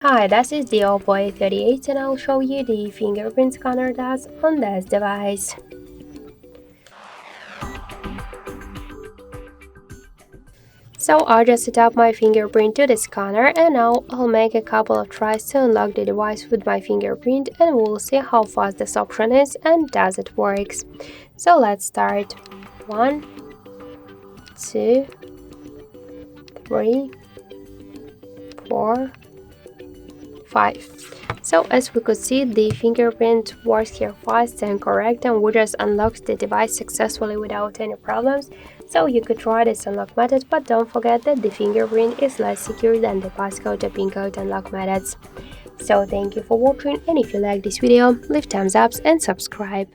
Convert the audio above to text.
Hi, this is the OPPO A38 and I'll show you the fingerprint scanner that's on this device. So I'll just set up my fingerprint to the scanner and now I'll make a couple of tries to unlock the device with my fingerprint and we'll see how fast this option is and does it works. So let's start. 1, 2, 3, 4, 5. So as we could see, the fingerprint works here fast and correct and we just unlocked the device successfully without any problems. So you could try this unlock method, but don't forget that the fingerprint is less secure than the passcode or pin code unlock methods. So thank you for watching, and if you like this video, leave thumbs up and subscribe.